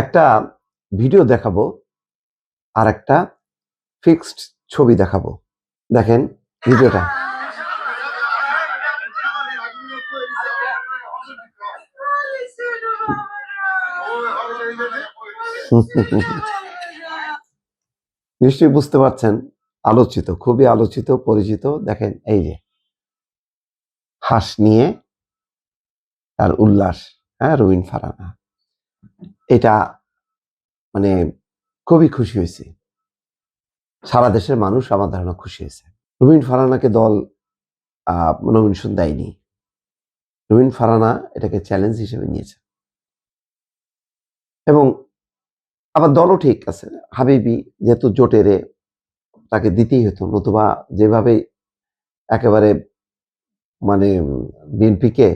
একটা ভিডিও দেখাবো আর একটা ফিক্সড ছবি দেখাবো। দেখেন ভিডিওটা। নিশ্চয়ই বুঝতে পারছেন, আলোচিত, খুবই আলোচিত, পরিচিত। দেখেন এই যে হাঁস নিয়ে তার উল্লাস, রুবিন ফারহানা। এটা মানে খুবই খুশি হয়েছি। সারা দেশের মানুষ আমার ধারণা খুশি হয়েছে। রুবিন ফারহানাকে দল নমিনেশন দেয়নি। রুবিন ফারহানা এটাকে চ্যালেঞ্জ হিসেবে নিয়েছে এবং আবার দলও ঠিক আছে। হাবিবি যেহেতু জোটেরে তাকে দিতেই হতো, নতুবা যেভাবে একেবারে মানে বিএনপিকে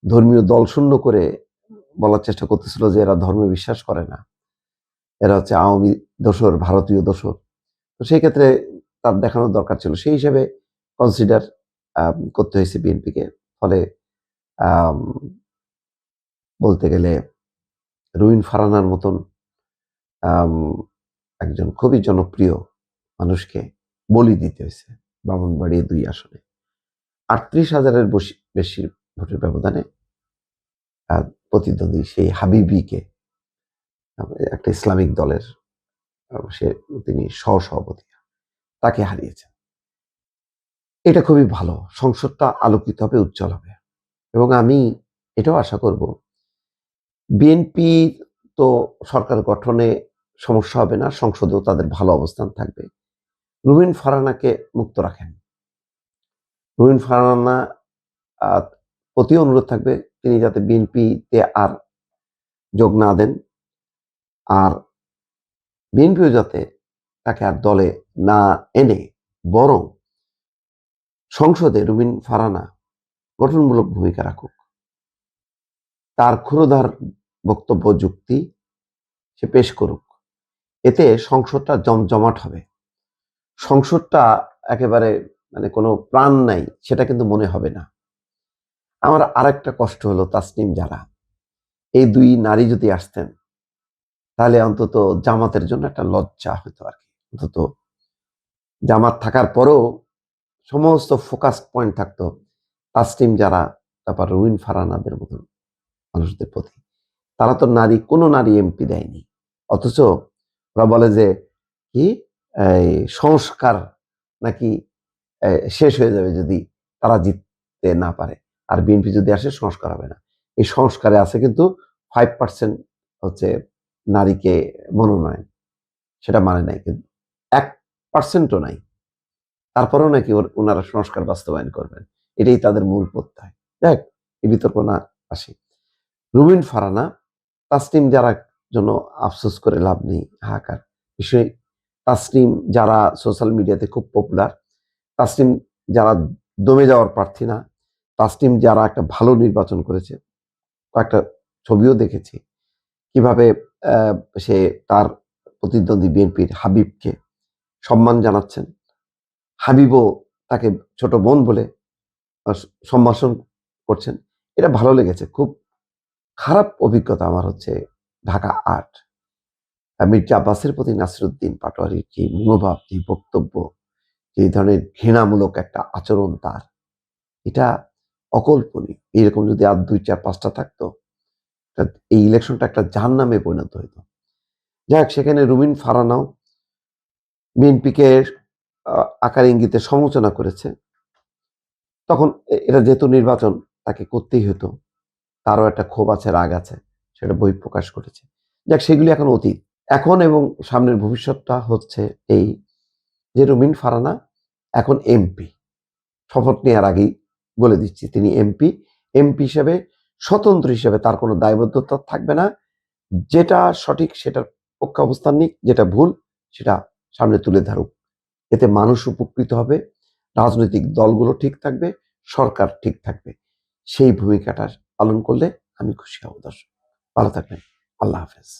ধর্মীয় দল শূন্য করে বলার চেষ্টা করতেছিল যে এরা ধর্মে বিশ্বাস করে না, এরা হচ্ছে আওয়ামী দোসর, ভারতীয় দোসর। তো সেই ক্ষেত্রে তার দেখানোর দরকার ছিল, সেই হিসেবে কনসিডার করতে হয়েছে বিএনপিকে। ফলে বলতে গেলে রুবিন ফারহানার মতন একজন খুবই জনপ্রিয় মানুষকে বলি দিতে হয়েছে ব্রাহ্মণবাড়িয়া 2 আসনে 38,000-এর বেশি ভোটের ব্যবধানে প্রতিদ্বন্দ্বী সেই হাবিবিকে, একটা ইসলামিক দলের তিনি সহসভাপতি, তাকে হারিয়েছেন। এটা খুবই ভালো, সংসদটা আলোকিত হবে, উজ্জ্বল হবে। এবং আমি এটাও আশা করব বিএনপি তো সরকার গঠনে সমস্যা হবে না, সংসদেও তাদের ভালো অবস্থান থাকবে। রুবিন ফারহানাকে মুক্ত রাখেন। রুবিন ফারহানা প্রতি অনুরোধ থাকবে তিনি যাতে বিএনপিতে আর যোগ না দেন, আর বিএনপিও যাতে তাকে আর দলে না এনে বরং সংসদে রুবিন ফারহানা গঠনমূলক ভূমিকা রাখুক। তার ক্ষুরধার বক্তব্য, যুক্তি সে পেশ করুক। এতে সংসদটা জমজমাট হবে। সংসদটা একেবারে কোনো প্রাণ নাই সেটা কিন্তু মনে হবে না। আমার আরেকটা কষ্ট হলো তাসনিম যারা, এই 2 নারী যদি আসতেন তাহলে অন্তত জামাতের জন্য একটা লজ্জা হতো আর কি। অন্তত জামাত থাকার পরেও সমস্ত ফোকাস পয়েন্ট থাকতো তাসনিম যারা, তারপর রুবিন ফারহানাদের মতন মানুষদের প্রতি। তারা তো কোনো নারী এমপি দেয়নি, অথচ ওরা বলে যে কি সংস্কার নাকি শেষ হয়ে যাবে যদি তারা জিততে না পারে, আর বিএনপি যদি আসে সংস্কার হবে না। এই সংস্কারে আছে কিন্তু 5% হচ্ছে নারীকে মনোনয়ন, সেটা মানে নাই, কিন্তু 1%ও নাই। তারপরেও নাকি ওনারা সংস্কার বাস্তবায়ন করবেন, এটাই তাদের মূল প্রত্যয়। দেখ, এই বিতর্ক না আসে। রুবিন ফারহানা, তাসনিম যারা জন্য আফসোস করে লাভ নেই, হাহাকার বিষয়। তাসনিম যারা সোশ্যাল মিডিয়াতে খুব পপুলার, তাসনিম যারা দমে যাওয়ার প্রার্থী না, তাসনিম যারা একটা ভালো নির্বাচন করেছে, কয়েকটা ছবিও দেখেছি কিভাবে সে তার প্রতিদ্বন্দ্বী বিএনপির হাবিবকে সম্মান জানাচ্ছেন, হাবিবও তাকে ছোট বোন বলে সম্ভাষণ করছেন। এটা ভালো লেগেছে। খুব খারাপ অভিজ্ঞতা আমার হচ্ছে ঢাকা 8, মির্জা আব্বাসের প্রতি নাসিরুদ্দিন পাটোয়ারির যে মনোভাব, যে বক্তব্য, যে ধরনের ঘৃণামূলক একটা আচরণ তার, এটা অকল্পনীয়। এরকম যদি আর 2, 4, 5টা থাকতো, এই ইলেকশনটা একটা জাহান্নামে পরিণত হইতো। যাক, সেখানে রুবিন ফারহানাও বিএনপিকে আকার ইঙ্গিতে সমালোচনা করেছে। তখন এটা যেহেতু নির্বাচন, তাকে করতেই হতো, তারও একটা ক্ষোভ আছে, রাগ আছে, সেটা বহিঃপ্রকাশ করেছে। যাক, সেগুলি এখন অতীত। এখন এবং সামনের ভবিষ্যৎটা হচ্ছে এই যে রুবিন ফারহানা এখন এমপি। শপথ নেওয়ার আগেই বলে দিচ্ছি, তিনি এমপি। এমপি হিসেবে, স্বতন্ত্র হিসেবে তার কোনো দায়বদ্ধতা থাকবে না। যেটা সঠিক সেটার পক্ষে অবস্থান নিক, যেটা ভুল সেটা সামনে তুলে ধরুক। এতে মানুষ উপকৃত হবে, রাজনৈতিক দলগুলো ঠিক থাকবে, সরকার ঠিক থাকবে। সেই ভূমিকাটা পালন করলে আমি খুশি হব। দর্শক ভালো থাকবেন, আল্লাহ হাফেজ।